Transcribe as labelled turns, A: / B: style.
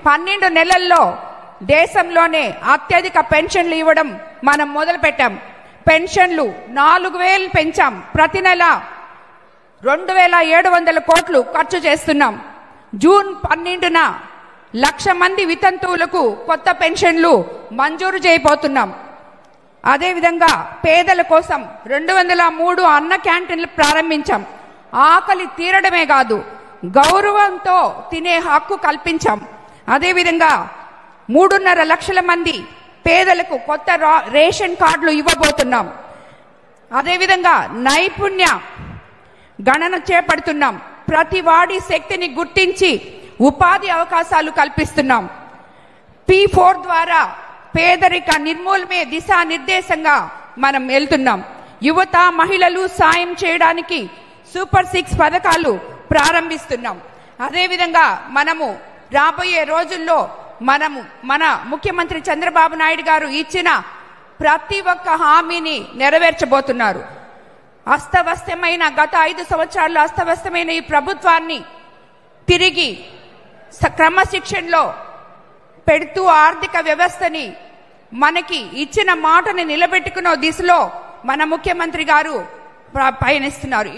A: 12 నెలల్లో దేశంలోనే అత్యధిక పెన్షన్లు ఇవ్వడం మనం మొదలుపెట్టాం. పెన్షన్లు 4000 పెంచాం. ప్రతి నెల 2700 కోట్లు ఖర్చు చేస్తున్నాం. జూన్ 12న 1,00,000 మంది వితంతువులకు కొత్త పెన్షన్లు మంజూరు చేయబోతున్నాం. అదేవిధంగా పేదల కోసం 203 అన్న క్యాంటీన్లు ప్రారంభించాం. ఆకలి తీరడమే కాదు, గౌరవంతో తినే హక్కు కల్పించాం. అదేవిధంగా 3.5 లక్షల మంది పేదలకు కొత్త రేషన్ కార్డులు ఇవ్వబోతున్నాం. అదేవిధంగా నైపుణ్య గణన చేపడుతున్నాం. ప్రతి వాడి శక్తిని గుర్తించి ఉపాధి అవకాశాలు కల్పిస్తున్నాం. P4 ద్వారా పేదరిక నిర్మూలనే దిశానిర్దేశంగా మనం వెళ్తున్నాం. యువత మహిళలు సాయం చేయడానికి సూపర్ 6 పథకాలు ప్రారంభిస్తున్నాం. అదేవిధంగా మనము రాబోయే రోజుల్లో మన ముఖ్యమంత్రి చంద్రబాబు నాయుడు గారు ఇచ్చిన ప్రతి ఒక్క హామీని నెరవేర్చబోతున్నారు. అస్తవ్యస్తమైన గత 5 సంవత్సరాల్లో అస్తవ్యస్తమైన ఈ ప్రభుత్వాన్ని తిరిగి క్రమశిక్షణలో పెడుతూ ఆర్థిక వ్యవస్థని మనకి ఇచ్చిన మాటని నిలబెట్టుకునే దిశలో మన ముఖ్యమంత్రి గారు పయనిస్తున్నారు.